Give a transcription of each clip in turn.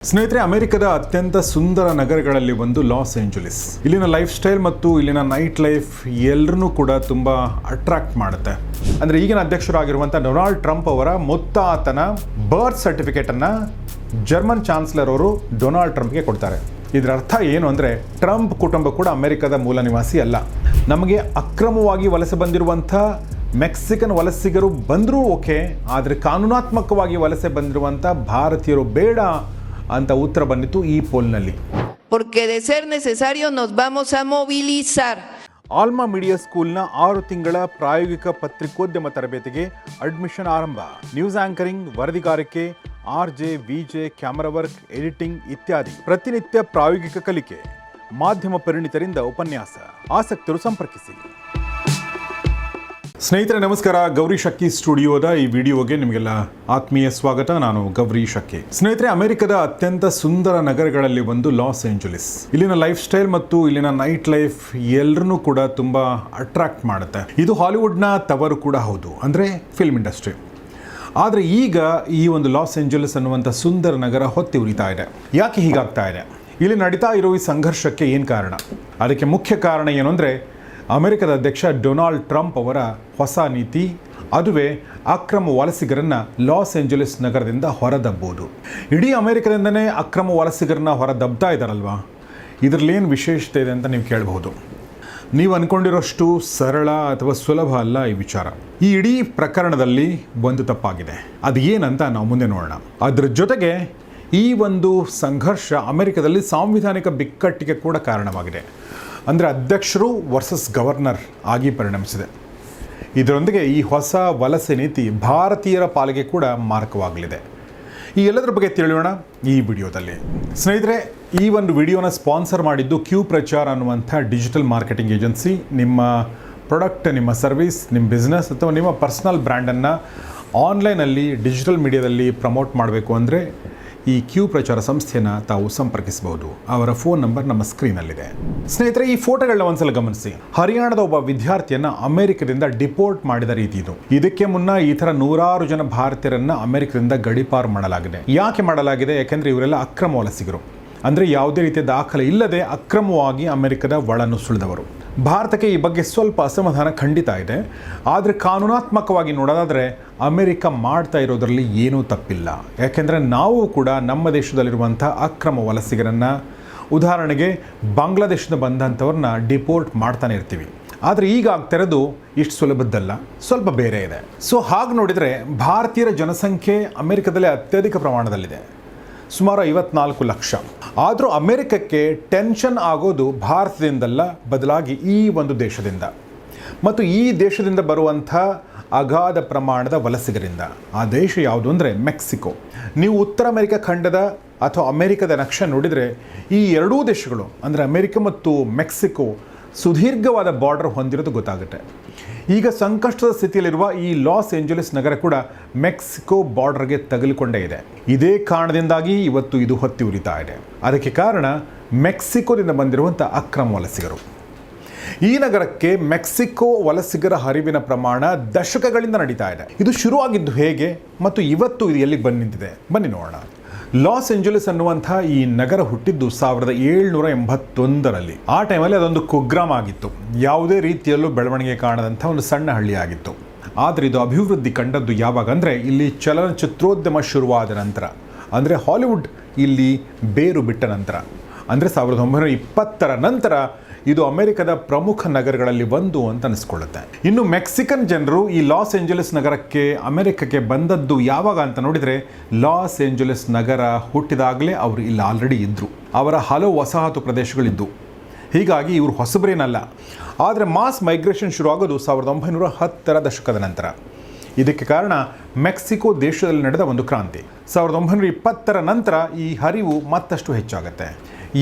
ಸ್ನೇಹಿತರೆ, ಅಮೆರಿಕದ ಅತ್ಯಂತ ಸುಂದರ ನಗರಗಳಲ್ಲಿ ಒಂದು ಲಾಸ್ ಏಂಜಲೀಸ್. ಇಲ್ಲಿನ ಲೈಫ್ ಸ್ಟೈಲ್ ಮತ್ತು ಇಲ್ಲಿನ ನೈಟ್ ಲೈಫ್ ಎಲ್ಲರನ್ನೂ ಕೂಡ ತುಂಬ ಅಟ್ರಾಕ್ಟ್ ಮಾಡುತ್ತೆ. ಅಂದರೆ ಈಗಿನ ಅಧ್ಯಕ್ಷರಾಗಿರುವಂಥ ಡೊನಾಲ್ಡ್ ಟ್ರಂಪ್ ಅವರ ಮುತ್ತಾತನ ಬರ್ತ್ ಸರ್ಟಿಫಿಕೇಟನ್ನು ಜರ್ಮನ್ ಚಾನ್ಸಲರ್ ಅವರು ಡೊನಾಲ್ಡ್ ಟ್ರಂಪ್ಗೆ ಕೊಡ್ತಾರೆ. ಇದರ ಅರ್ಥ ಏನು ಅಂದರೆ, ಟ್ರಂಪ್ ಕುಟುಂಬ ಕೂಡ ಅಮೆರಿಕದ ಮೂಲ ನಿವಾಸಿ ಅಲ್ಲ. ನಮಗೆ ಅಕ್ರಮವಾಗಿ ವಲಸೆ ಬಂದಿರುವಂಥ ಮೆಕ್ಸಿಕನ್ ವಲಸಿಗರು ಬಂದರೂ ಓಕೆ, ಆದರೆ ಕಾನೂನಾತ್ಮಕವಾಗಿ ವಲಸೆ ಬಂದಿರುವಂಥ ಭಾರತೀಯರು ಬೇಡ ಅಂತ ಉತ್ತರ ಬಂದಿತ್ತು ಈ ಪೋಲ್ನಲ್ಲಿ. Porque de ser necesario nos vamos a movilizar. Alma media ಸ್ಕೂಲ್ನ 6 ತಿಂಗಳ ಪ್ರಾಯೋಗಿಕ ಪತ್ರಿಕೋದ್ಯಮ ತರಬೇತಿಗೆ ಅಡ್ಮಿಷನ್ ಆರಂಭ. ನ್ಯೂಸ್ ಆಂಕರಿಂಗ್, ವರದಿಗಾರಿಕೆ, RJ, VJ, camera work, editing ಇತ್ಯಾದಿ ಪ್ರತಿನಿತ್ಯ ಪ್ರಾಯೋಗಿಕ ಕಲಿಕೆ. ಮಾಧ್ಯಮ ಪರಿಣಿತರಿಂದ ಉಪನ್ಯಾಸ. ಆಸಕ್ತರು ಸಂಪರ್ಕಿಸಿ. ಸ್ನೇಹಿತರೆ ನಮಸ್ಕಾರ. ಗೌರಿ ಶಕ್ಕಿ ಸ್ಟುಡಿಯೋದ ಈ ವಿಡಿಯೋಗೆ ನಿಮಗೆಲ್ಲ ಆತ್ಮೀಯ ಸ್ವಾಗತ. ನಾನು ಗೌರಿ ಶಕ್ಕಿ. ಸ್ನೇಹಿತರೆ, ಅಮೆರಿಕದ ಅತ್ಯಂತ ಸುಂದರ ನಗರಗಳಲ್ಲಿ ಒಂದು ಲಾಸ್ ಏಂಜಲೀಸ್. ಇಲ್ಲಿನ ಲೈಫ್ ಸ್ಟೈಲ್ ಮತ್ತು ಇಲ್ಲಿನ ನೈಟ್ ಲೈಫ್ ಎಲ್ಲರನ್ನೂ ಕೂಡ ತುಂಬ ಅಟ್ರಾಕ್ಟ್ ಮಾಡುತ್ತೆ. ಇದು ಹಾಲಿವುಡ್ನ ತವರು ಕೂಡ ಹೌದು, ಅಂದರೆ ಫಿಲ್ಮ್ ಇಂಡಸ್ಟ್ರಿ. ಆದರೆ ಈಗ ಈ ಒಂದು ಲಾಸ್ ಏಂಜಲೀಸ್ ಅನ್ನುವಂಥ ಸುಂದರ ನಗರ ಹೊತ್ತಿ ಉರಿತಾ ಇದೆ. ಯಾಕೆ ಹೀಗಾಗ್ತಾ ಇದೆ? ಇಲ್ಲಿ ನಡೀತಾ ಇರೋ ಈ ಸಂಘರ್ಷಕ್ಕೆ ಏನು ಕಾರಣ? ಅದಕ್ಕೆ ಮುಖ್ಯ ಕಾರಣ ಏನು ಅಂದರೆ, ಅಮೆರಿಕದ ಅಧ್ಯಕ್ಷ ಡೊನಾಲ್ಡ್ ಟ್ರಂಪ್ ಅವರ ಹೊಸ ನೀತಿ. ಅದುವೇ ಅಕ್ರಮ ವಲಸಿಗರನ್ನು ಲಾಸ್ ಏಂಜಲೀಸ್ ನಗರದಿಂದ ಹೊರದಬ್ಬುವುದು. ಇಡೀ ಅಮೆರಿಕದಿಂದನೇ ಅಕ್ರಮ ವಲಸಿಗರನ್ನ ಹೊರದಬ್ತಾ ಇದ್ದಾರಲ್ವಾ, ಇದರಲ್ಲೇನು ವಿಶೇಷತೆ ಇದೆ ಅಂತ ನೀವು ಕೇಳಬಹುದು. ನೀವು ಅಂದ್ಕೊಂಡಿರೋಷ್ಟು ಸರಳ ಅಥವಾ ಸುಲಭ ಅಲ್ಲ ಈ ವಿಚಾರ. ಈ ಇಡೀ ಪ್ರಕರಣದಲ್ಲಿ ಒಂದು ತಪ್ಪಾಗಿದೆ. ಅದು ಏನಂತ ನಾವು ಮುಂದೆ ನೋಡೋಣ. ಅದರ ಜೊತೆಗೆ ಈ ಒಂದು ಸಂಘರ್ಷ ಅಮೆರಿಕದಲ್ಲಿ ಸಾಂವಿಧಾನಿಕ ಬಿಕ್ಕಟ್ಟಿಗೆ ಕೂಡ ಕಾರಣವಾಗಿದೆ. ಅಂದರೆ ಅಧ್ಯಕ್ಷರು ವರ್ಸಸ್ ಗವರ್ನರ್ ಆಗಿ ಪರಿಣಮಿಸಿದೆ. ಇದರೊಂದಿಗೆ ಈ ಹೊಸ ವಲಸೆ ನೀತಿ ಭಾರತೀಯರ ಪಾಲಿಗೆ ಕೂಡ ಮಾರಕವಾಗಲಿದೆ. ಈ ಎಲ್ಲದರ ಬಗ್ಗೆ ತಿಳಿಯೋಣ ಈ ವಿಡಿಯೋದಲ್ಲಿ. ಸ್ನೇಹಿತರೆ, ಈ ಒಂದು ವಿಡಿಯೋನ ಸ್ಪಾನ್ಸರ್ ಮಾಡಿದ್ದು ಕ್ಯೂ ಪ್ರಚಾರ್ ಅನ್ನುವಂಥ ಡಿಜಿಟಲ್ ಮಾರ್ಕೆಟಿಂಗ್ ಏಜೆನ್ಸಿ. ನಿಮ್ಮ ಪ್ರಾಡಕ್ಟ್, ನಿಮ್ಮ ಸರ್ವಿಸ್, ನಿಮ್ಮ ಬಿಸ್ನೆಸ್ ಅಥವಾ ನಿಮ್ಮ ಪರ್ಸನಲ್ ಬ್ರ್ಯಾಂಡನ್ನು ಆನ್ಲೈನಲ್ಲಿ ಡಿಜಿಟಲ್ ಮೀಡಿಯಾದಲ್ಲಿ ಪ್ರಮೋಟ್ ಮಾಡಬೇಕು ಅಂದರೆ ಈ ಕ್ಯೂ ಪ್ರಚಾರ ಸಂಸ್ಥೆಯನ್ನು ತಾವು ಸಂಪರ್ಕಿಸಬಹುದು. ಅವರ ಫೋನ್ ನಂಬರ್ ನಮ್ಮ ಸ್ಕ್ರೀನಲ್ಲಿದೆ. ಸ್ನೇಹಿತರೆ, ಈ ಫೋಟೋಗಳನ್ನ ಒಂದ್ಸಲ ಗಮನಿಸಿ. ಹರಿಯಾಣದ ಒಬ್ಬ ವಿದ್ಯಾರ್ಥಿಯನ್ನು ಅಮೆರಿಕದಿಂದ ಡಿಪೋರ್ಟ್ ಮಾಡಿದ ರೀತಿ ಇದು. ಇದಕ್ಕೆ ಮುನ್ನ ಈ ಥರ ನೂರಾರು ಜನ ಭಾರತೀಯರನ್ನು ಅಮೆರಿಕದಿಂದ ಗಡೀಪಾರು ಮಾಡಲಾಗಿದೆ. ಯಾಕೆ ಮಾಡಲಾಗಿದೆ? ಯಾಕೆಂದರೆ ಇವರೆಲ್ಲ ಅಕ್ರಮ ವಲಸಿಗರು. ಅಂದರೆ ಯಾವುದೇ ರೀತಿಯ ದಾಖಲೆ ಇಲ್ಲದೆ ಅಕ್ರಮವಾಗಿ ಅಮೆರಿಕದ ಒಳನುಸುಳಿದವರು. ಭಾರತಕ್ಕೆ ಈ ಬಗ್ಗೆ ಸ್ವಲ್ಪ ಅಸಮಾಧಾನ ಖಂಡಿತ ಇದೆ. ಆದರೆ ಕಾನೂನಾತ್ಮಕವಾಗಿ ನೋಡೋದಾದರೆ ಅಮೆರಿಕ ಮಾಡ್ತಾ ಇರೋದರಲ್ಲಿ ಏನೂ ತಪ್ಪಿಲ್ಲ. ಯಾಕೆಂದರೆ ನಾವು ಕೂಡ ನಮ್ಮ ದೇಶದಲ್ಲಿರುವಂಥ ಅಕ್ರಮ ವಲಸಿಗರನ್ನು, ಉದಾಹರಣೆಗೆ ಬಾಂಗ್ಲಾದೇಶದಿಂದ ಬಂದಂಥವ್ರನ್ನ ಡಿಪೋರ್ಟ್ ಮಾಡ್ತಾನೆ ಇರ್ತೀವಿ. ಆದರೆ ಈಗ ಆಗ್ತಿರೋದು ಇಷ್ಟು ಸುಲಭದ್ದಲ್ಲ, ಸ್ವಲ್ಪ ಬೇರೆ ಇದೆ. ಸೊ ಹಾಗೆ ನೋಡಿದರೆ ಭಾರತೀಯರ ಜನಸಂಖ್ಯೆ ಅಮೆರಿಕದಲ್ಲಿ ಅತ್ಯಧಿಕ ಪ್ರಮಾಣದಲ್ಲಿದೆ, ಸುಮಾರು 54 ಲಕ್ಷ. ಆದರೂ ಅಮೆರಿಕಕ್ಕೆ ಟೆನ್ಷನ್ ಆಗೋದು ಭಾರತದಿಂದಲ್ಲ, ಬದಲಾಗಿ ಈ ಒಂದು ದೇಶದಿಂದ ಮತ್ತು ಈ ದೇಶದಿಂದ ಬರುವಂಥ ಅಗಾಧ ಪ್ರಮಾಣದ ವಲಸಿಗರಿಂದ. ಆ ದೇಶ ಯಾವುದು ಅಂದರೆ ಮೆಕ್ಸಿಕೋ. ನೀವು ಉತ್ತರ ಅಮೆರಿಕ ಖಂಡದ ಅಥವಾ ಅಮೆರಿಕದ ನಕ್ಷೆ ನೋಡಿದರೆ ಈ ಎರಡೂ ದೇಶಗಳು ಅಂದರೆ ಅಮೆರಿಕ ಮತ್ತು ಮೆಕ್ಸಿಕೋ ಸುದೀರ್ಘವಾದ ಬಾರ್ಡರ್ ಹೊಂದಿರೋದು ಗೊತ್ತಾಗುತ್ತೆ. ಈಗ ಸಂಕಷ್ಟದ ಸ್ಥಿತಿಯಲ್ಲಿರುವ ಈ ಲಾಸ್ ಏಂಜಲೀಸ್ ನಗರ ಕೂಡ ಮೆಕ್ಸಿಕೋ ಬಾರ್ಡರ್ಗೆ ತಗುಲಿಕೊಂಡೇ ಇದೆ. ಇದೇ ಕಾರಣದಿಂದಾಗಿ ಇವತ್ತು ಇದು ಹೊತ್ತಿ ಉರಿತಾ ಇದೆ. ಅದಕ್ಕೆ ಕಾರಣ ಮೆಕ್ಸಿಕೋದಿಂದ ಬಂದಿರುವಂಥ ಅಕ್ರಮ ವಲಸಿಗರು. ಈ ನಗರಕ್ಕೆ ಮೆಕ್ಸಿಕೋ ವಲಸಿಗರ ಹರಿವಿನ ಪ್ರಮಾಣ ದಶಕಗಳಿಂದ ನಡೀತಾ ಇದೆ. ಇದು ಶುರುವಾಗಿದ್ದು ಹೇಗೆ ಮತ್ತು ಇವತ್ತು ಇದು ಎಲ್ಲಿಗೆ ಬಂದು ನಿಂತಿದೆ? ಬನ್ನಿ ನೋಡೋಣ. ಲಾಸ್ ಏಂಜಲೀಸ್ ಅನ್ನುವಂಥ ಈ ನಗರ ಹುಟ್ಟಿದ್ದು 1781ರಲ್ಲಿ. ಆ ಟೈಮಲ್ಲಿ ಅದೊಂದು ಕುಗ್ರಾಮ ಆಗಿತ್ತು. ಯಾವುದೇ ರೀತಿಯಲ್ಲೂ ಬೆಳವಣಿಗೆ ಕಾಣದಂಥ ಒಂದು ಸಣ್ಣ ಹಳ್ಳಿ ಆಗಿತ್ತು. ಆದರೆ ಇದು ಅಭಿವೃದ್ಧಿ ಕಂಡದ್ದು ಯಾವಾಗ ಅಂದರೆ, ಇಲ್ಲಿ ಚಲನಚಿತ್ರೋದ್ಯಮ ಶುರುವಾದ ನಂತರ, ಅಂದರೆ ಹಾಲಿವುಡ್ ಇಲ್ಲಿ ಬೇರು ಬಿಟ್ಟ ನಂತರ, ಅಂದರೆ 1920ರ ನಂತರ ಇದು ಅಮೆರಿಕದ ಪ್ರಮುಖ ನಗರಗಳಲ್ಲಿ ಒಂದು ಅಂತ ಅನಿಸ್ಕೊಳ್ಳುತ್ತೆ. ಇನ್ನು ಮೆಕ್ಸಿಕನ್ ಜನರು ಈ ಲಾಸ್ ಏಂಜಲೀಸ್ ನಗರಕ್ಕೆ, ಅಮೆರಿಕಕ್ಕೆ ಬಂದದ್ದು ಯಾವಾಗ ಅಂತ ನೋಡಿದರೆ, ಲಾಸ್ ಏಂಜಲೀಸ್ ನಗರ ಹುಟ್ಟಿದಾಗಲೇ ಅವರು ಇಲ್ಲಿ ಆಲ್ರೆಡಿ ಇದ್ದರು. ಅವರ ಹಲವು ವಸಾಹತು ಪ್ರದೇಶಗಳಿದ್ದು. ಹೀಗಾಗಿ ಇವರು ಹೊಸಬರೇನಲ್ಲ. ಆದರೆ ಮಾಸ್ ಮೈಗ್ರೇಷನ್ ಶುರುವಾಗೋದು 1910ರ ದಶಕದ ನಂತರ. ಇದಕ್ಕೆ ಕಾರಣ ಮೆಕ್ಸಿಕೋ ದೇಶದಲ್ಲಿ ನಡೆದ ಒಂದು ಕ್ರಾಂತಿ. 1920ರ ನಂತರ ಈ ಹರಿವು ಮತ್ತಷ್ಟು ಹೆಚ್ಚಾಗುತ್ತೆ.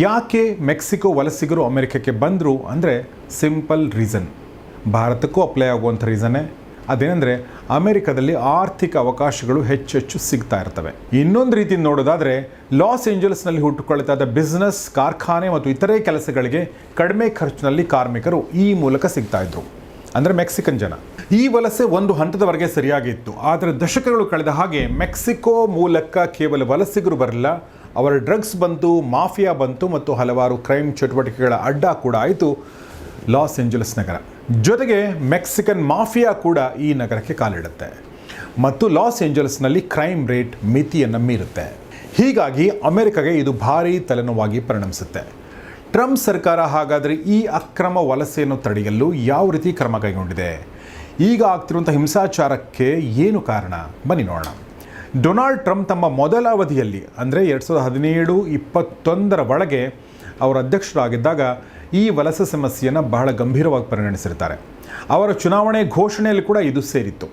ಯಾಕೆ ಮೆಕ್ಸಿಕೋ ವಲಸಿಗರು ಅಮೆರಿಕಕ್ಕೆ ಬಂದರು ಅಂದರೆ ಸಿಂಪಲ್ ರೀಸನ್. ಭಾರತಕ್ಕೂ ಅಪ್ಲೈ ಆಗುವಂಥ ರೀಸನ್ನೇ. ಅದೇನೆಂದರೆ, ಅಮೆರಿಕದಲ್ಲಿ ಆರ್ಥಿಕ ಅವಕಾಶಗಳು ಹೆಚ್ಚೆಚ್ಚು ಸಿಗ್ತಾ ಇರ್ತವೆ. ಇನ್ನೊಂದು ರೀತಿ ನೋಡೋದಾದರೆ, ಲಾಸ್ ಏಂಜಲೀಸ್ನಲ್ಲಿ ಹುಟ್ಟುಕೊಳ್ತಾ ಬಿಸ್ನೆಸ್, ಕಾರ್ಖಾನೆ ಮತ್ತು ಇತರೆ ಕೆಲಸಗಳಿಗೆ ಕಡಿಮೆ ಖರ್ಚಿನಲ್ಲಿ ಕಾರ್ಮಿಕರು ಈ ಮೂಲಕ ಸಿಗ್ತಾ ಇದ್ರು, ಅಂದರೆ ಮೆಕ್ಸಿಕನ್ ಜನ. ಈ ವಲಸೆ ಒಂದು ಹಂತದವರೆಗೆ ಸರಿಯಾಗಿತ್ತು. ಆದರೆ ದಶಕಗಳು ಕಳೆದ ಹಾಗೆ ಮೆಕ್ಸಿಕೋ ಮೂಲಕ ಕೇವಲ ವಲಸಿಗರು ಬರಲಿಲ್ಲ, ಅವರ ಡ್ರಗ್ಸ್ ಬಂತು, ಮಾಫಿಯಾ ಬಂತು ಮತ್ತು ಹಲವಾರು ಕ್ರೈಮ್ ಚಟುವಟಿಕೆಗಳ ಅಡ್ಡ ಕೂಡ ಆಯಿತು ಲಾಸ್ ಏಂಜಲಸ್ ನಗರ. ಜೊತೆಗೆ ಮೆಕ್ಸಿಕನ್ ಮಾಫಿಯಾ ಕೂಡ ಈ ನಗರಕ್ಕೆ ಕಾಲಿಡುತ್ತೆ ಮತ್ತು ಲಾಸ್ ಏಂಜಲಸ್ನಲ್ಲಿ ಕ್ರೈಮ್ ರೇಟ್ ಮಿತಿಯನ್ನು ಮೀರುತ್ತೆ. ಹೀಗಾಗಿ ಅಮೆರಿಕಾಗೆ ಇದು ಭಾರೀ ತಲೆನೋವಾಗಿ ಪರಿಣಮಿಸುತ್ತೆ. ಟ್ರಂಪ್ ಸರ್ಕಾರ ಹಾಗಾದರೆ ಈ ಅಕ್ರಮ ವಲಸೆಯನ್ನು ತಡೆಯಲು ಯಾವ ರೀತಿ ಕ್ರಮ ಕೈಗೊಂಡಿದೆ? ಈಗ ಆಗ್ತಿರುವಂಥ ಹಿಂಸಾಚಾರಕ್ಕೆ ಏನು ಕಾರಣ? ಬನ್ನಿ ನೋಡೋಣ. ಡೊನಾಲ್ಡ್ ಟ್ರಂಪ್ ತಮ್ಮ ಮೊದಲ ಅವಧಿಯಲ್ಲಿ ಅಂದರೆ 2017-21 ಒಳಗೆ ಅವರು ಅಧ್ಯಕ್ಷರಾಗಿದ್ದಾಗ ಈ ವಲಸೆ ಸಮಸ್ಯೆಯನ್ನು ಬಹಳ ಗಂಭೀರವಾಗಿ ಪರಿಗಣಿಸಿರ್ತಾರೆ. ಅವರ ಚುನಾವಣೆ ಘೋಷಣೆಯಲ್ಲಿ ಕೂಡ ಇದು ಸೇರಿತ್ತು.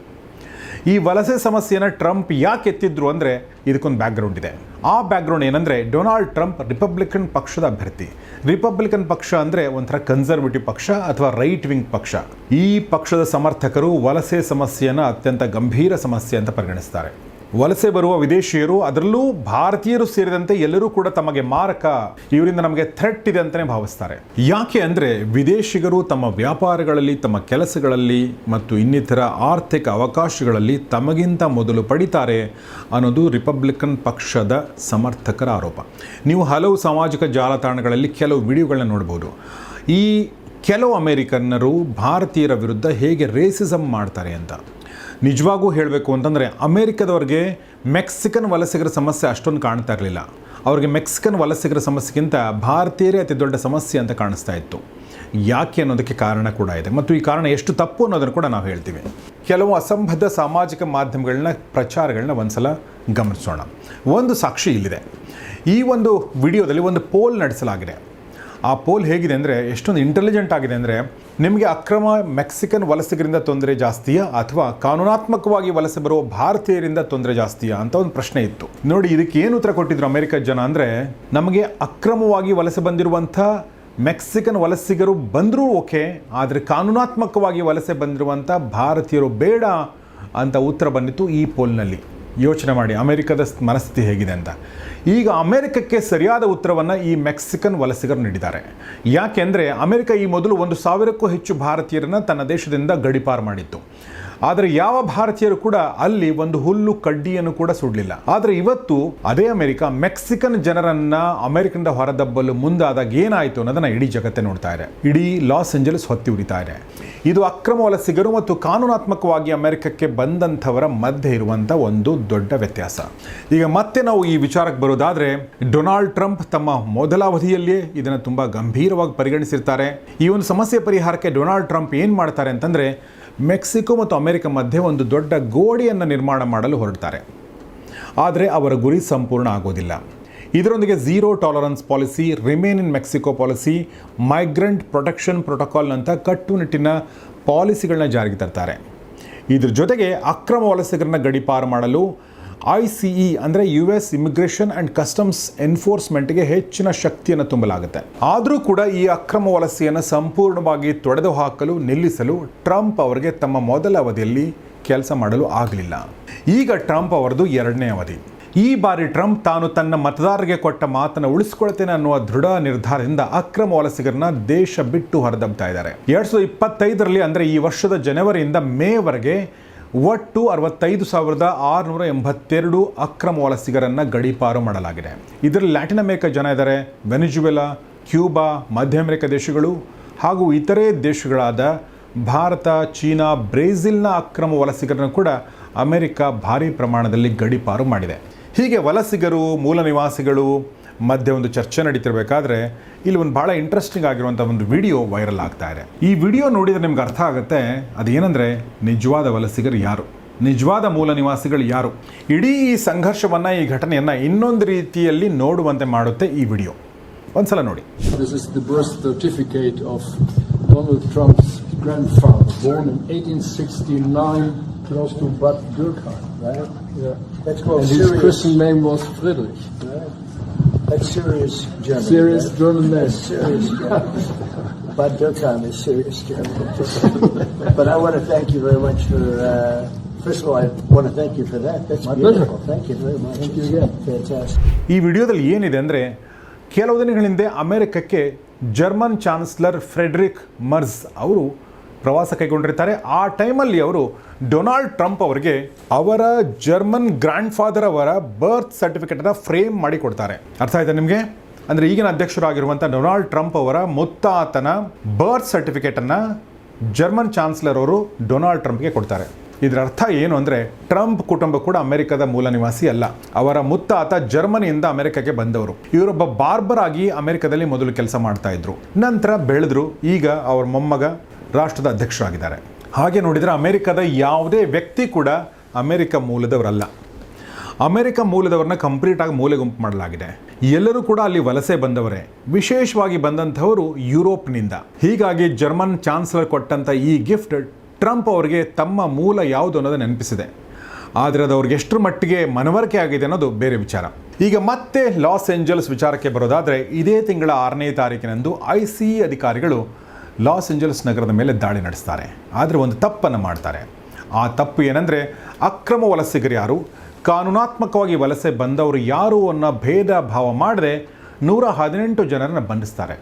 ಈ ವಲಸೆ ಸಮಸ್ಯೆಯನ್ನು ಟ್ರಂಪ್ ಯಾಕೆ ಎತ್ತಿದ್ರು ಅಂದರೆ ಇದಕ್ಕೊಂದು ಬ್ಯಾಕ್ಗ್ರೌಂಡ್ ಇದೆ. ಆ ಬ್ಯಾಕ್ಗ್ರೌಂಡ್ ಏನಂದರೆ, ಡೊನಾಲ್ಡ್ ಟ್ರಂಪ್ ರಿಪಬ್ಲಿಕನ್ ಪಕ್ಷದ ಅಭ್ಯರ್ಥಿ. ರಿಪಬ್ಲಿಕನ್ ಪಕ್ಷ ಅಂದರೆ ಒಂಥರ ಕನ್ಸರ್ವೇಟಿವ್ ಪಕ್ಷ ಅಥವಾ ರೈಟ್ ವಿಂಗ್ ಪಕ್ಷ. ಈ ಪಕ್ಷದ ಸಮರ್ಥಕರು ವಲಸೆ ಸಮಸ್ಯೆಯನ್ನು ಅತ್ಯಂತ ಗಂಭೀರ ಸಮಸ್ಯೆ ಅಂತ ಪರಿಗಣಿಸ್ತಾರೆ. ವಲಸೆ ಬರುವ ವಿದೇಶಿಯರು, ಅದರಲ್ಲೂ ಭಾರತೀಯರು ಸೇರಿದಂತೆ ಎಲ್ಲರೂ ಕೂಡ ತಮಗೆ ಮಾರಕ, ಇವರಿಂದ ನಮಗೆ ಥ್ರೆಟ್ ಇದೆ ಅಂತಲೇ ಭಾವಿಸ್ತಾರೆ. ಯಾಕೆ ಅಂದರೆ ವಿದೇಶಿಗರು ತಮ್ಮ ವ್ಯಾಪಾರಗಳಲ್ಲಿ, ತಮ್ಮ ಕೆಲಸಗಳಲ್ಲಿ ಮತ್ತು ಇನ್ನಿತರ ಆರ್ಥಿಕ ಅವಕಾಶಗಳಲ್ಲಿ ತಮಗಿಂತ ಮೊದಲು ಪಡಿತಾರೆ ಅನ್ನೋದು ರಿಪಬ್ಲಿಕನ್ ಪಕ್ಷದ ಸಮರ್ಥಕರ ಆರೋಪ. ನೀವು ಹಲವು ಸಾಮಾಜಿಕ ಜಾಲತಾಣಗಳಲ್ಲಿ ಕೆಲವು ವಿಡಿಯೋಗಳನ್ನ ನೋಡ್ಬೋದು. ಈ ಕೆಲವು ಅಮೇರಿಕನ್ನರು ಭಾರತೀಯರ ವಿರುದ್ಧ ಹೇಗೆ ರೇಸಿಸಮ್ ಮಾಡ್ತಾರೆ ಅಂತ. ನಿಜವಾಗೂ ಹೇಳಬೇಕು ಅಂತಂದರೆ ಅಮೇರಿಕದವ್ರಿಗೆ ಮೆಕ್ಸಿಕನ್ ವಲಸಿಗರ ಸಮಸ್ಯೆ ಅಷ್ಟೊಂದು ಕಾಣ್ತಾ ಇರಲಿಲ್ಲ. ಅವ್ರಿಗೆ ಮೆಕ್ಸಿಕನ್ ವಲಸಿಗರ ಸಮಸ್ಯೆಗಿಂತ ಭಾರತೀಯರೇ ಅತಿ ದೊಡ್ಡ ಸಮಸ್ಯೆ ಅಂತ ಕಾಣಿಸ್ತಾ ಇತ್ತು. ಯಾಕೆ ಅನ್ನೋದಕ್ಕೆ ಕಾರಣ ಕೂಡ ಇದೆ ಮತ್ತು ಈ ಕಾರಣ ಎಷ್ಟು ತಪ್ಪು ಅನ್ನೋದನ್ನು ಕೂಡ ನಾವು ಹೇಳ್ತೀವಿ. ಕೆಲವು ಅಸಂಬದ್ಧ ಸಾಮಾಜಿಕ ಮಾಧ್ಯಮಗಳನ್ನ ಪ್ರಚಾರಗಳನ್ನ ಒಂದ್ಸಲ ಗಮನಿಸೋಣ. ಒಂದು ಸಾಕ್ಷಿ ಇಲ್ಲಿದೆ. ಈ ಒಂದು ವಿಡಿಯೋದಲ್ಲಿ ಒಂದು ಪೋಲ್ ನಡೆಸಲಾಗಿದೆ. ಆ ಪೋಲ್ ಹೇಗಿದೆ ಅಂದರೆ, ಎಷ್ಟೊಂದು ಇಂಟೆಲಿಜೆಂಟ್ ಆಗಿದೆ ಅಂದರೆ, ನಿಮಗೆ ಅಕ್ರಮ ಮೆಕ್ಸಿಕನ್ ವಲಸಿಗರಿಂದ ತೊಂದರೆ ಜಾಸ್ತಿಯಾ ಅಥವಾ ಕಾನೂನಾತ್ಮಕವಾಗಿ ವಲಸೆ ಬರುವ ಭಾರತೀಯರಿಂದ ತೊಂದರೆ ಜಾಸ್ತಿಯಾ ಅಂತ ಒಂದು ಪ್ರಶ್ನೆ ಇತ್ತು. ನೋಡಿ, ಇದಕ್ಕೆ ಏನು ಉತ್ತರ ಕೊಟ್ಟಿದ್ರು ಅಮೆರಿಕದ ಜನ ಅಂದರೆ, ನಮಗೆ ಅಕ್ರಮವಾಗಿ ವಲಸೆ ಬಂದಿರುವಂಥ ಮೆಕ್ಸಿಕನ್ ವಲಸಿಗರು ಬಂದರೂ ಓಕೆ, ಆದರೆ ಕಾನೂನಾತ್ಮಕವಾಗಿ ವಲಸೆ ಬಂದಿರುವಂಥ ಭಾರತೀಯರು ಬೇಡ ಅಂತ ಉತ್ತರ ಬಂದಿತ್ತು ಈ ಪೋಲ್ನಲ್ಲಿ. ಯೋಚನೆ ಮಾಡಿ ಅಮೆರಿಕದ ಮನಸ್ಥಿತಿ ಹೇಗಿದೆ ಅಂತ. ಈಗ ಅಮೆರಿಕಕ್ಕೆ ಸರಿಯಾದ ಉತ್ತರವನ್ನು ಈ ಮೆಕ್ಸಿಕನ್ ವಲಸಿಗರು ನೀಡಿದ್ದಾರೆ. ಯಾಕೆಂದರೆ ಅಮೆರಿಕ ಈ ಮೊದಲು 1,000ಕ್ಕೂ ಹೆಚ್ಚು ಭಾರತೀಯರನ್ನು ತನ್ನ ದೇಶದಿಂದ ಗಡೀಪಾರು ಮಾಡಿತ್ತು. ಆದರೆ ಯಾವ ಭಾರತೀಯರು ಕೂಡ ಅಲ್ಲಿ ಒಂದು ಹುಲ್ಲು ಕಡ್ಡಿಯನ್ನು ಕೂಡ ಸುಡಲಿಲ್ಲ. ಆದರೆ ಇವತ್ತು ಅದೇ ಅಮೆರಿಕ ಮೆಕ್ಸಿಕನ್ ಜನರನ್ನು ಅಮೆರಿಕದಿಂದ ಹೊರದಬ್ಬಲು ಮುಂದಾದಾಗ ಏನಾಯಿತು ಅನ್ನೋದನ್ನು ಇಡೀ ಜಗತ್ತೇ ನೋಡ್ತಾ ಇದೆ. ಇಡೀ ಲಾಸ್ ಏಂಜಲಸ್ ಹೊತ್ತಿ ಉರಿತಾ ಇದೆ. ಇದು ಅಕ್ರಮ ವಲಸಿಗರು ಮತ್ತು ಕಾನೂನಾತ್ಮಕವಾಗಿ ಅಮೆರಿಕಕ್ಕೆ ಬಂದಂಥವರ ಮಧ್ಯೆ ಇರುವಂಥ ಒಂದು ದೊಡ್ಡ ವ್ಯತ್ಯಾಸ. ಈಗ ಮತ್ತೆ ನಾವು ಈ ವಿಚಾರಕ್ಕೆ ಬರೋದಾದರೆ, ಡೊನಾಲ್ಡ್ ಟ್ರಂಪ್ ತಮ್ಮ ಮೊದಲ ಅವಧಿಯಲ್ಲಿಯೇ ಇದನ್ನು ತುಂಬ ಗಂಭೀರವಾಗಿ ಪರಿಗಣಿಸಿರ್ತಾರೆ. ಈ ಒಂದು ಸಮಸ್ಯೆ ಪರಿಹಾರಕ್ಕೆ ಡೊನಾಲ್ಡ್ ಟ್ರಂಪ್ ಏನು ಮಾಡ್ತಾರೆ ಅಂತಂದರೆ, ಮೆಕ್ಸಿಕೋ ಮತ್ತು ಅಮೆರಿಕ ಮಧ್ಯೆ ಒಂದು ದೊಡ್ಡ ಗೋಡೆಯನ್ನು ನಿರ್ಮಾಣ ಮಾಡಲು ಹೊರಡ್ತಾರೆ. ಆದರೆ ಅವರ ಗುರಿ ಸಂಪೂರ್ಣ ಆಗೋದಿಲ್ಲ. ಇದರೊಂದಿಗೆ zero tolerance policy, remain in Mexico policy, migrant protection protocol ಅಂತ ಕಟ್ಟುನಿಟ್ಟಿನ ಪಾಲಿಸಿಗಳನ್ನ ಜಾರಿಗೆ ತರ್ತಾರೆ. ಇದ್ರ ಜೊತೆಗೆ ಅಕ್ರಮ ವಲಸಿಗರನ್ನ ಗಡೀಪಾರು ಮಾಡಲು ICE ಅಂದರೆ US ಇಮಿಗ್ರೇಷನ್ ಆ್ಯಂಡ್ ಕಸ್ಟಮ್ಸ್ ಎನ್ಫೋರ್ಸ್ಮೆಂಟ್ಗೆ ಹೆಚ್ಚಿನ ಶಕ್ತಿಯನ್ನು ತುಂಬಲಾಗುತ್ತೆ. ಆದರೂ ಕೂಡ ಈ ಅಕ್ರಮ ವಲಸೆಯನ್ನು ಸಂಪೂರ್ಣವಾಗಿ ತೊಡೆದು ಹಾಕಲು, ನಿಲ್ಲಿಸಲು ಟ್ರಂಪ್ ಅವರಿಗೆ ತಮ್ಮ ಮೊದಲ ಅವಧಿಯಲ್ಲಿ ಕೆಲಸ ಮಾಡಲು ಆಗಲಿಲ್ಲ. ಈಗ ಟ್ರಂಪ್ ಅವರದು 2ನೇ ಅವಧಿ. ಈ ಬಾರಿ ಟ್ರಂಪ್ ತಾನು ತನ್ನ ಮತದಾರರಿಗೆ ಕೊಟ್ಟ ಮಾತನ್ನು ಉಳಿಸ್ಕೊಳ್ತೇನೆ ಅನ್ನುವ ದೃಢ ನಿರ್ಧಾರದಿಂದ ಅಕ್ರಮ ವಲಸಿಗರನ್ನ ದೇಶ ಬಿಟ್ಟು ಹೊರದಬ್ತಾ ಇದ್ದಾರೆ. 2025ರಲ್ಲಿ ಅಂದರೆ ಈ ವರ್ಷದ ಜನವರಿಯಿಂದ ಮೇವರೆಗೆ ಒಟ್ಟು 65,682 ಅಕ್ರಮ ವಲಸಿಗರನ್ನು ಗಡೀಪಾರು ಮಾಡಲಾಗಿದೆ. ಇದರಲ್ಲಿ ಲ್ಯಾಟಿನ್ ಅಮೆರಿಕ ಜನ ಇದ್ದಾರೆ, ವೆನಿಜುವೆಲಾ, ಕ್ಯೂಬಾ, ಮಧ್ಯ ಅಮೆರಿಕ ದೇಶಗಳು ಹಾಗೂ ಇತರೆ ದೇಶಗಳಾದ ಭಾರತ, ಚೀನಾ, ಬ್ರೆಜಿಲ್ನ ಅಕ್ರಮ ವಲಸಿಗರನ್ನು ಕೂಡ ಅಮೆರಿಕ ಭಾರೀ ಪ್ರಮಾಣದಲ್ಲಿ ಗಡೀಪಾರು ಮಾಡಿದೆ. ಹೀಗೆ ವಲಸಿಗರು, ಮೂಲ ನಿವಾಸಿಗಳು ಮಧ್ಯೆ ಒಂದು ಚರ್ಚೆ ನಡೀತಿರ್ಬೇಕಾದ್ರೆ ಇಲ್ಲಿ ಒಂದು ಭಾಳ ಇಂಟ್ರೆಸ್ಟಿಂಗ್ ಆಗಿರುವಂಥ ಒಂದು ವಿಡಿಯೋ ವೈರಲ್ ಆಗ್ತಾ ಇದೆ. ಈ ವಿಡಿಯೋ ನೋಡಿದರೆ ನಿಮ್ಗೆ ಅರ್ಥ ಆಗುತ್ತೆ ಅದೇನೆಂದರೆ, ನಿಜವಾದ ವಲಸಿಗರು ಯಾರು, ನಿಜವಾದ ಮೂಲ ನಿವಾಸಿಗಳು ಯಾರು. ಇಡೀ ಈ ಸಂಘರ್ಷವನ್ನು, ಈ ಘಟನೆಯನ್ನು ಇನ್ನೊಂದು ರೀತಿಯಲ್ಲಿ ನೋಡುವಂತೆ ಮಾಡುತ್ತೆ ಈ ವಿಡಿಯೋ. ಒಂದ್ಸಲ ನೋಡಿ. This is the birth certificate of Donald Trump's grandfather, born in 1869, close to Bad Dürkheim, right? Yeah. That's called And his serious. Christian name was Friedrich. Right? That's serious German. Serious right? German name. That's serious German. Bad Dürkheim is serious German. But I want to thank you very much for, first of all, I want to thank you for that. That's My beautiful. pleasure. Thank you very much. Thank you again. Fantastic. ಈ ವಿಡಿಯೋದಲ್ಲಿ ಏನಿದೆ ಅಂದರೆ, ಕೆಲವು ದಿನಗಳ ಹಿಂದೆ ಅಮೆರಿಕಕ್ಕೆ German chancellor Friedrich merge ಅವರು ಪ್ರವಾಸ ಕೈಗೊಂಡಿರ್ತಾರೆ. ಆ ಟೈಮಲ್ಲಿ ಅವರು ಡೊನಾಲ್ಡ್ ಟ್ರಂಪ್ ಅವರಿಗೆ ಅವರ ಜರ್ಮನ್ ಗ್ರ್ಯಾಂಡ್ ಫಾದರ್ ಅವರ ಬರ್ತ್ ಸರ್ಟಿಫಿಕೇಟನ್ನು ಫ್ರೇಮ್ ಮಾಡಿ ಕೊಡ್ತಾರೆ. ಅರ್ಥ ಆಯ್ತಾ ನಿಮಗೆ? ಅಂದರೆ ಈಗಿನ ಅಧ್ಯಕ್ಷರಾಗಿರುವಂಥ ಡೊನಾಲ್ಡ್ ಟ್ರಂಪ್ ಅವರ ಮುತ್ತಾತನ ಬರ್ತ್ ಸರ್ಟಿಫಿಕೇಟನ್ನು ಜರ್ಮನ್ ಚಾನ್ಸಲರ್ ಅವರು ಡೊನಾಲ್ಡ್ ಟ್ರಂಪ್ಗೆ ಕೊಡ್ತಾರೆ. ಇದರ ಅರ್ಥ ಏನು ಅಂದರೆ ಟ್ರಂಪ್ ಕುಟುಂಬ ಕೂಡ ಅಮೆರಿಕದ ಮೂಲ ನಿವಾಸಿ ಅಲ್ಲ. ಅವರ ಮುತ್ತಾತ ಜರ್ಮನಿಯಿಂದ ಅಮೆರಿಕಕ್ಕೆ ಬಂದವರು. ಇವರೊಬ್ಬ ಬಾರ್ಬರ್ ಆಗಿ ಅಮೆರಿಕದಲ್ಲಿ ಮೊದಲು ಕೆಲಸ ಮಾಡ್ತಾ ಇದ್ರು. ನಂತರ ಬೆಳೆದ್ರು. ಈಗ ಅವರ ಮೊಮ್ಮಗ ರಾಷ್ಟ್ರದ ಅಧ್ಯಕ್ಷರಾಗಿದ್ದಾರೆ. ಹಾಗೆ ನೋಡಿದರೆ ಅಮೆರಿಕದ ಯಾವುದೇ ವ್ಯಕ್ತಿ ಕೂಡ ಅಮೆರಿಕ ಮೂಲದವರಲ್ಲ. ಅಮೆರಿಕ ಮೂಲದವ್ರನ್ನ ಕಂಪ್ಲೀಟಾಗಿ ಮೂಲೆ ಗುಂಪು ಮಾಡಲಾಗಿದೆ. ಎಲ್ಲರೂ ಕೂಡ ಅಲ್ಲಿ ವಲಸೆ ಬಂದವರೇ. ವಿಶೇಷವಾಗಿ ಬಂದಂಥವರು ಯುರೋಪ್ನಿಂದ. ಹೀಗಾಗಿ ಜರ್ಮನ್ ಚಾನ್ಸಲರ್ ಕೊಟ್ಟಂಥ ಈ ಗಿಫ್ಟ್ ಟ್ರಂಪ್ ಅವರಿಗೆ ತಮ್ಮ ಮೂಲ ಯಾವುದು ಅನ್ನೋದು ನೆನಪಿಸಿದೆ. ಆದರೆ ಅದು ಅವ್ರಿಗೆ ಎಷ್ಟರ ಮಟ್ಟಿಗೆ ಮನವರಿಕೆ ಆಗಿದೆ ಅನ್ನೋದು ಬೇರೆ ವಿಚಾರ. ಈಗ ಮತ್ತೆ ಲಾಸ್ ಏಂಜಲ್ಸ್ ವಿಚಾರಕ್ಕೆ ಬರೋದಾದರೆ, ಇದೇ ತಿಂಗಳ 6ನೇ ತಾರೀಕಿನಂದು ICE ಅಧಿಕಾರಿಗಳು ಲಾಸ್ ಏಂಜಲ್ಸ್ ನಗರದ ಮೇಲೆ ದಾಳಿ ನಡೆಸ್ತಾರೆ. ಆದರೆ ಒಂದು ತಪ್ಪನ್ನು ಮಾಡ್ತಾರೆ. ಆ ತಪ್ಪು ಏನಂದರೆ, ಅಕ್ರಮ ವಲಸಿಗರು ಯಾರು, ಕಾನೂನಾತ್ಮಕವಾಗಿ ವಲಸೆ ಬಂದವರು ಯಾರು ಅನ್ನೋ ಭೇದ ಭಾವ ಮಾಡದೆ 118 ಜನರನ್ನು ಬಂಧಿಸ್ತಾರೆ.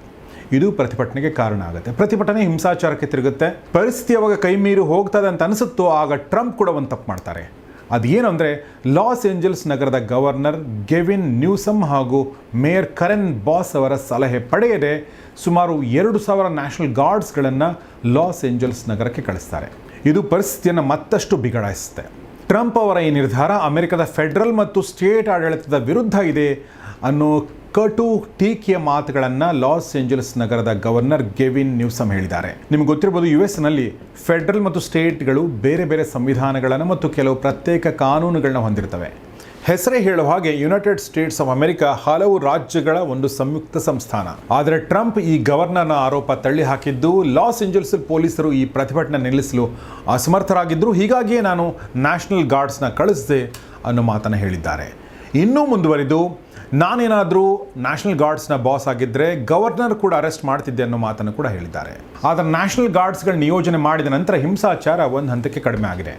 ಇದು ಪ್ರತಿಭಟನೆಗೆ ಕಾರಣ ಆಗುತ್ತೆ. ಪ್ರತಿಭಟನೆ ಹಿಂಸಾಚಾರಕ್ಕೆ ತಿರುಗುತ್ತೆ. ಪರಿಸ್ಥಿತಿ ಯಾವಾಗ ಕೈ ಮೀರಿ ಹೋಗ್ತದೆ ಅಂತ ಅನಿಸುತ್ತೋ ಆಗ ಟ್ರಂಪ್ ಕೂಡ ಒಂದು ತಪ್ಪು ಮಾಡ್ತಾರೆ. ಅದೇನು ಅಂದರೆ, ಲಾಸ್ ಏಂಜಲ್ಸ್ ನಗರದ ಗವರ್ನರ್ ಗೆವಿನ್ ನ್ಯೂಸಮ್ ಹಾಗೂ ಮೇಯರ್ ಕರೆನ್ ಬಾಸ್ ಅವರ ಸಲಹೆ ಪಡೆಯದೆ ಸುಮಾರು 2000 ನ್ಯಾಷನಲ್ ಗಾರ್ಡ್ಸ್ಗಳನ್ನು ಲಾಸ್ ಏಂಜಲ್ಸ್ ನಗರಕ್ಕೆ ಕಳಿಸ್ತಾರೆ. ಇದು ಪರಿಸ್ಥಿತಿಯನ್ನು ಮತ್ತಷ್ಟು ಬಿಗಡಾಯಿಸುತ್ತೆ. ಟ್ರಂಪ್ ಅವರ ಈ ನಿರ್ಧಾರ ಅಮೆರಿಕದ ಫೆಡರಲ್ ಮತ್ತು ಸ್ಟೇಟ್ ಆಡಳಿತದ ವಿರುದ್ಧ ಇದೆ ಅನ್ನೋ ಕಟು ಟೀಕೆಯ ಮಾತುಗಳನ್ನು ಲಾಸ್ ಏಂಜಲ್ಸ್ ನಗರದ ಗವರ್ನರ್ ಗೆವಿನ್ ನ್ಯೂಸಮ್ ಹೇಳಿದ್ದಾರೆ. ನಿಮ್ಗೆ ಗೊತ್ತಿರ್ಬೋದು, US-ನಲ್ಲಿ ಫೆಡರಲ್ ಮತ್ತು ಸ್ಟೇಟ್ಗಳು ಬೇರೆ ಬೇರೆ ಸಂವಿಧಾನಗಳನ್ನು ಮತ್ತು ಕೆಲವು ಪ್ರತ್ಯೇಕ ಕಾನೂನುಗಳನ್ನ ಹೊಂದಿರ್ತವೆ. ಹೆಸರೇ ಹೇಳುವ ಹಾಗೆ ಯುನೈಟೆಡ್ ಸ್ಟೇಟ್ಸ್ ಆಫ್ ಅಮೆರಿಕ ಹಲವು ರಾಜ್ಯಗಳ ಒಂದು ಸಂಯುಕ್ತ ಸಂಸ್ಥಾನ. ಆದರೆ ಟ್ರಂಪ್ ಈ ಗವರ್ನರ್ನ ಆರೋಪ ತಳ್ಳಿ ಹಾಕಿದ್ದು ಲಾಸ್ ಏಂಜಲ್ಸ್ ಪೊಲೀಸರು ಈ ಪ್ರತಿಭಟನೆ ನಿಲ್ಲಿಸಲು ಅಸಮರ್ಥರಾಗಿದ್ದರು. ಹೀಗಾಗಿಯೇ ನಾನು ನ್ಯಾಷನಲ್ ಗಾರ್ಡ್ಸ್ನ ಕಳಿಸಿದೆ ಅನ್ನೋ ಮಾತನ್ನು ಹೇಳಿದ್ದಾರೆ. ಇನ್ನೂ ಮುಂದುವರಿದು, ನಾನೇನಾದರೂ ನ್ಯಾಷನಲ್ ಗಾರ್ಡ್ಸ್ನ ಬಾಸ್ ಆಗಿದ್ದರೆ ಗವರ್ನರ್ ಕೂಡ ಅರೆಸ್ಟ್ ಮಾಡ್ತಿದ್ದೆ ಅನ್ನೋ ಮಾತನ್ನು ಕೂಡ ಹೇಳಿದ್ದಾರೆ. ಆದರೆ ನ್ಯಾಷನಲ್ ಗಾರ್ಡ್ಸ್ಗಳ ನಿಯೋಜನೆ ಮಾಡಿದ ನಂತರ ಹಿಂಸಾಚಾರ ಒಂದು ಹಂತಕ್ಕೆ ಕಡಿಮೆ ಆಗಿದೆ,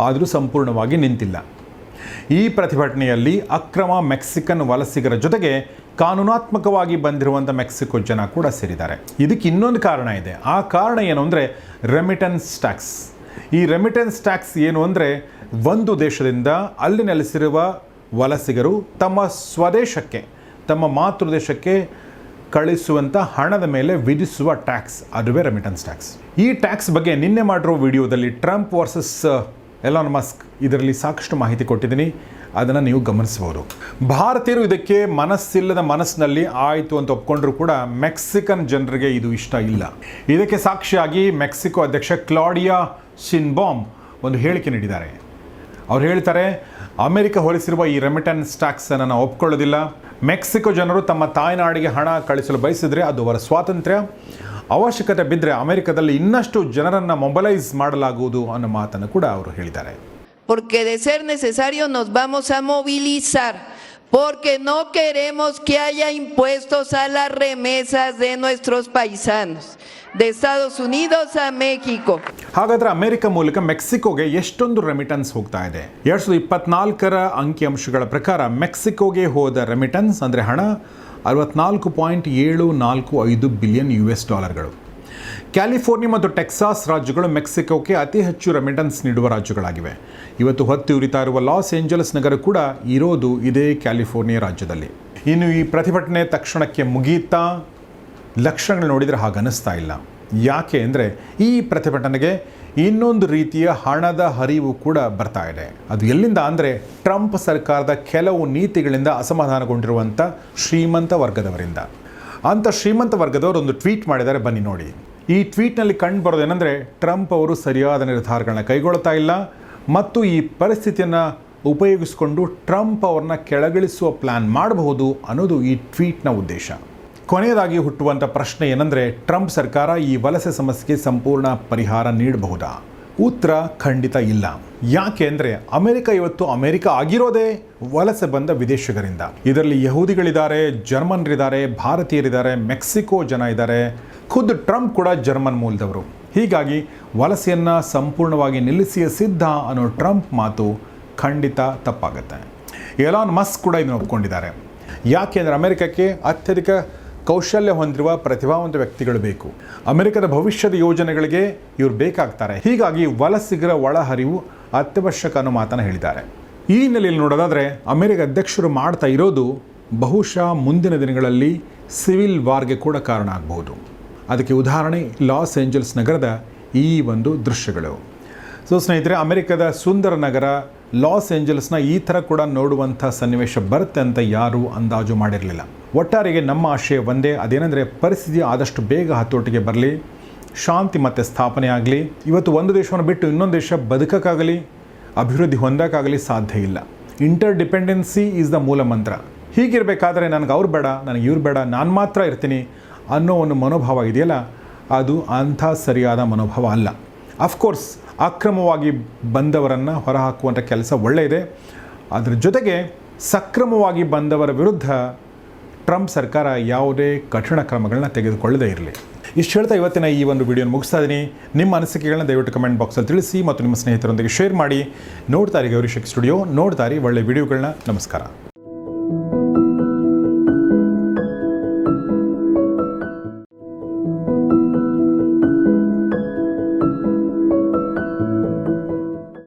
ಆದರೂ ಸಂಪೂರ್ಣವಾಗಿ ನಿಂತಿಲ್ಲ. ಈ ಪ್ರತಿಭಟನೆಯಲ್ಲಿ ಅಕ್ರಮ ಮೆಕ್ಸಿಕನ್ ವಲಸಿಗರ ಜೊತೆಗೆ ಕಾನೂನಾತ್ಮಕವಾಗಿ ಬಂದಿರುವಂಥ ಮೆಕ್ಸಿಕೋ ಜನ ಕೂಡ ಸೇರಿದ್ದಾರೆ. ಇದಕ್ಕೆ ಇನ್ನೊಂದು ಕಾರಣ ಇದೆ. ಆ ಕಾರಣ ಏನು ಅಂದರೆ ರೆಮಿಟೆನ್ಸ್ ಟ್ಯಾಕ್ಸ್. ಈ ರೆಮಿಟೆನ್ಸ್ ಟ್ಯಾಕ್ಸ್ ಏನು ಅಂದರೆ, ಒಂದು ದೇಶದಿಂದ ಅಲ್ಲಿ ನೆಲೆಸಿರುವ ವಲಸಿಗರು ತಮ್ಮ ಸ್ವದೇಶಕ್ಕೆ, ತಮ್ಮ ಮಾತೃದೇಶಕ್ಕೆ ಕಳಿಸುವಂಥ ಹಣದ ಮೇಲೆ ವಿಧಿಸುವ ಟ್ಯಾಕ್ಸ್, ಅದುವೇ ರೆಮಿಟೆನ್ಸ್ ಟ್ಯಾಕ್ಸ್. ಈ ಟ್ಯಾಕ್ಸ್ ಬಗ್ಗೆ ನಿನ್ನೆ ಮಾಡಿರೋ ವಿಡಿಯೋದಲ್ಲಿ ಟ್ರಂಪ್ ವರ್ಸಸ್ ಎಲಾನ್ ಮಸ್ಕ್ ಇದರಲ್ಲಿ ಸಾಕಷ್ಟು ಮಾಹಿತಿ ಕೊಟ್ಟಿದ್ದೀನಿ, ಅದನ್ನು ನೀವು ಗಮನಿಸಬಹುದು. ಭಾರತೀಯರು ಇದಕ್ಕೆ ಮನಸ್ಸಿಲ್ಲದ ಮನಸ್ಸಿನಲ್ಲಿ ಆಯಿತು ಅಂತ ಒಪ್ಕೊಂಡ್ರೂ ಕೂಡ ಮೆಕ್ಸಿಕನ್ ಜನರಿಗೆ ಇದು ಇಷ್ಟ ಇಲ್ಲ. ಇದಕ್ಕೆ ಸಾಕ್ಷಿಯಾಗಿ ಮೆಕ್ಸಿಕೋ ಅಧ್ಯಕ್ಷ ಕ್ಲಾಡಿಯಾ ಶಿನ್ಬಾಮ್ ಒಂದು ಹೇಳಿಕೆ ನೀಡಿದ್ದಾರೆ. ಅವ್ರು ಹೇಳ್ತಾರೆ, ಅಮೆರಿಕ ಹೊರಿಸಿರುವ ಈ ರೆಮಿಟೆನ್ಸ್ ಟ್ಯಾಕ್ಸನ್ನು ನಾವು ಒಪ್ಕೊಳ್ಳೋದಿಲ್ಲ. ಮೆಕ್ಸಿಕೋ ಜನರು ತಮ್ಮ ತಾಯ್ನಾಡಿಗೆ ಹಣ ಕಳಿಸಲು ಬಯಸಿದರೆ ಅದು ಅವರ ಸ್ವಾತಂತ್ರ್ಯ. ಅವಶ್ಯಕತೆ ಬಿದ್ದರೆ ಅಮೆರಿಕದಲ್ಲಿ ಇನ್ನಷ್ಟು ಜನರನ್ನು ಮೊಬಲೈಸ್ ಮಾಡಲಾಗುವುದು ಅನ್ನೋ ಮಾತನ್ನು ಕೂಡ ಅವರು ಹೇಳಿದ್ದಾರೆ. Porque de ser necesario nos vamos a movilizar, porque no queremos que haya impuestos a las remesas de nuestros paisanos, de Estados Unidos a México. ಹಾಗಾದರೆ ಅಮೆರಿಕ ಮೂಲಕ ಮೆಕ್ಸಿಕೋಗೆ ಎಷ್ಟೊಂದು ರೆಮಿಟೆನ್ಸ್ ಹೋಗ್ತಾ ಇದೆ? 2024ರ ಅಂಕಿಅಂಶಗಳ ಪ್ರಕಾರ ಮೆಕ್ಸಿಕೋಗೆ ಹೋದ ರೆಮಿಟೆನ್ಸ್ ಅಂದರೆ ಹಣ $64.745 ಬಿಲಿಯನ್ US. ಕ್ಯಾಲಿಫೋರ್ನಿಯಾ ಮತ್ತು ಟೆಕ್ಸಾಸ್ ರಾಜ್ಯಗಳು ಮೆಕ್ಸಿಕೋಕ್ಕೆ ಅತಿ ಹೆಚ್ಚು ರೆಮಿಟೆನ್ಸ್ ನೀಡುವ ರಾಜ್ಯಗಳಾಗಿವೆ. ಇವತ್ತು ಹೊತ್ತಿ ಉರಿತಾ ಇರುವ ಲಾಸ್ ಏಂಜಲ್ಸ್ ನಗರ ಕೂಡ ಇರೋದು ಇದೇ ಕ್ಯಾಲಿಫೋರ್ನಿಯಾ ರಾಜ್ಯದಲ್ಲಿ. ಇನ್ನು ಈ ಪ್ರತಿಭಟನೆ ತಕ್ಷಣಕ್ಕೆ ಮುಗೀತಾ ಲಕ್ಷಣಗಳು ನೋಡಿದರೆ ಹಾಗನ್ನಿಸ್ತಾ ಇಲ್ಲ. ಯಾಕೆ ಅಂದರೆ ಈ ಪ್ರತಿಭಟನೆಗೆ ಇನ್ನೊಂದು ರೀತಿಯ ಹಣದ ಹರಿವು ಕೂಡ ಬರ್ತಾ ಇದೆ. ಅದು ಎಲ್ಲಿಂದ ಅಂದರೆ ಟ್ರಂಪ್ ಸರ್ಕಾರದ ಕೆಲವು ನೀತಿಗಳಿಂದ ಅಸಮಾಧಾನಗೊಂಡಿರುವಂಥ ಶ್ರೀಮಂತ ವರ್ಗದವರಿಂದ. ಅಂಥ ಶ್ರೀಮಂತ ವರ್ಗದವರು ಒಂದು ಟ್ವೀಟ್ ಮಾಡಿದ್ದಾರೆ, ಬನ್ನಿ ನೋಡಿ. ಈ ಟ್ವೀಟ್ನಲ್ಲಿ ಕಂಡು ಬರೋದೇನೆಂದರೆ, ಟ್ರಂಪ್ ಅವರು ಸರಿಯಾದ ನಿರ್ಧಾರಗಳನ್ನ ಕೈಗೊಳ್ತಾ ಇಲ್ಲ ಮತ್ತು ಈ ಪರಿಸ್ಥಿತಿಯನ್ನು ಉಪಯೋಗಿಸಿಕೊಂಡು ಟ್ರಂಪ್ ಅವ್ರನ್ನ ಕೆಳಗಿಳಿಸುವ ಪ್ಲ್ಯಾನ್ ಮಾಡಬಹುದು ಅನ್ನೋದು ಈ ಟ್ವೀಟ್ನ ಉದ್ದೇಶ. ಕೊನೆಯದಾಗಿ ಹುಟ್ಟುವಂಥ ಪ್ರಶ್ನೆ ಏನಂದರೆ, ಟ್ರಂಪ್ ಸರ್ಕಾರ ಈ ವಲಸೆ ಸಮಸ್ಯೆಗೆ ಸಂಪೂರ್ಣ ಪರಿಹಾರ ನೀಡಬಹುದಾ? ಉತ್ತರ ಖಂಡಿತ ಇಲ್ಲ. ಯಾಕೆ ಅಂದರೆ ಅಮೆರಿಕ ಇವತ್ತು ಅಮೆರಿಕ ಆಗಿರೋದೇ ವಲಸೆ ಬಂದ ವಿದೇಶಿಗರಿಂದ. ಇದರಲ್ಲಿ ಯಹೂದಿಗಳಿದ್ದಾರೆ, ಜರ್ಮನ್ರಿದ್ದಾರೆ, ಭಾರತೀಯರಿದ್ದಾರೆ, ಮೆಕ್ಸಿಕೋ ಜನ ಇದ್ದಾರೆ, ಖುದ್ದು ಟ್ರಂಪ್ ಕೂಡ ಜರ್ಮನ್ ಮೂಲದವರು. ಹೀಗಾಗಿ ವಲಸೆಯನ್ನು ಸಂಪೂರ್ಣವಾಗಿ ನಿಲ್ಲಿಸಿಯೇ ಸಿದ್ಧ ಅನ್ನೋ ಟ್ರಂಪ್ ಮಾತು ಖಂಡಿತ ತಪ್ಪಾಗುತ್ತೆ. ಎಲಾನ್ ಮಸ್ಕ್ ಕೂಡ ಇದನ್ನು ಒಪ್ಕೊಂಡಿದ್ದಾರೆ. ಯಾಕೆ ಅಂದರೆ ಅಮೆರಿಕಕ್ಕೆ ಅತ್ಯಧಿಕ ಕೌಶಲ್ಯ ಹೊಂದಿರುವ ಪ್ರತಿಭಾವಂತ ವ್ಯಕ್ತಿಗಳು ಬೇಕು. ಅಮೆರಿಕದ ಭವಿಷ್ಯದ ಯೋಜನೆಗಳಿಗೆ ಇವರು ಬೇಕಾಗ್ತಾರೆ. ಹೀಗಾಗಿ ವಲಸಿಗರ ಒಳಹರಿವು ಅತ್ಯವಶ್ಯಕ ಅನ್ನೋ ಮಾತನ್ನು ಹೇಳಿದ್ದಾರೆ. ಈ ಹಿನ್ನೆಲೆಯಲ್ಲಿ ನೋಡೋದಾದರೆ ಅಮೆರಿಕ ಅಧ್ಯಕ್ಷರು ಮಾಡ್ತಾ ಇರೋದು ಬಹುಶಃ ಮುಂದಿನ ದಿನಗಳಲ್ಲಿ ಸಿವಿಲ್ ವಾರ್ಗೆ ಕೂಡ ಕಾರಣ ಆಗಬಹುದು. ಅದಕ್ಕೆ ಉದಾಹರಣೆ ಲಾಸ್ ಏಂಜಲ್ಸ್ ನಗರದ ಈ ಒಂದು ದೃಶ್ಯಗಳು. ಸೊ ಸ್ನೇಹಿತರೆ, ಅಮೆರಿಕದ ಸುಂದರ ನಗರ ಲಾಸ್ ಏಂಜಲ್ಸ್ನ ಈ ಥರ ಕೂಡ ನೋಡುವಂಥ ಸನ್ನಿವೇಶ ಬರುತ್ತೆ ಅಂತ ಯಾರೂ ಅಂದಾಜು ಮಾಡಿರಲಿಲ್ಲ. ಒಟ್ಟಾರೆಗೆ ನಮ್ಮ ಆಶಯ ಒಂದೇ, ಅದೇನೆಂದರೆ ಪರಿಸ್ಥಿತಿ ಆದಷ್ಟು ಬೇಗ ಹತೋಟಿಗೆ ಬರಲಿ, ಶಾಂತಿ ಮತ್ತು ಸ್ಥಾಪನೆ ಆಗಲಿ. ಇವತ್ತು ಒಂದು ದೇಶವನ್ನು ಬಿಟ್ಟು ಇನ್ನೊಂದು ದೇಶ ಬದುಕೋಕ್ಕಾಗಲಿ, ಅಭಿವೃದ್ಧಿ ಹೊಂದೋಕ್ಕಾಗಲಿ ಸಾಧ್ಯ ಇಲ್ಲ. ಇಂಟರ್ ಡಿಪೆಂಡೆನ್ಸಿ ಈಸ್ ದ ಮೂಲ ಮಂತ್ರ. ಹೀಗಿರಬೇಕಾದ್ರೆ ನನಗೆ ಅವ್ರು ಬೇಡ, ನನಗೆ ಇವ್ರು ಬೇಡ, ನಾನು ಮಾತ್ರ ಇರ್ತೀನಿ ಅನ್ನೋ ಒಂದು ಮನೋಭಾವ ಇದೆಯಲ್ಲ, ಅದು ಅಂಥ ಸರಿಯಾದ ಮನೋಭಾವ ಅಲ್ಲ. ಅಫ್ಕೋರ್ಸ್ ಅಕ್ರಮವಾಗಿ ಬಂದವರನ್ನು ಹೊರಹಾಕುವಂಥ ಕೆಲಸ ಒಳ್ಳೆಯದೇ. ಅದರ ಜೊತೆಗೆ ಸಕ್ರಮವಾಗಿ ಬಂದವರ ವಿರುದ್ಧ ಟ್ರಂಪ್ ಸರ್ಕಾರ ಯಾವುದೇ ಕಠಿಣ ಕ್ರಮಗಳನ್ನ ತೆಗೆದುಕೊಳ್ಳದೇ ಇರಲಿ. ಇಷ್ಟು ಹೇಳ್ತಾ ಇವತ್ತಿನ ಈ ಒಂದು ವಿಡಿಯೋನ ಮುಗಿಸ್ತಾ ಇದ್ದೀನಿ. ನಿಮ್ಮ ಅನಿಸಿಕೆಗಳನ್ನ ದಯವಿಟ್ಟು ಕಮೆಂಟ್ ಬಾಕ್ಸಲ್ಲಿ ತಿಳಿಸಿ ಮತ್ತು ನಿಮ್ಮ ಸ್ನೇಹಿತರೊಂದಿಗೆ ಶೇರ್ ಮಾಡಿ. ನೋಡ್ತಾರೆ ಗೌರಿ ಶಕ್ಕಿ ಸ್ಟುಡಿಯೋ, ನೋಡ್ತಾರೆ ಒಳ್ಳೆ ವಿಡಿಯೋಗಳನ್ನ. ನಮಸ್ಕಾರ.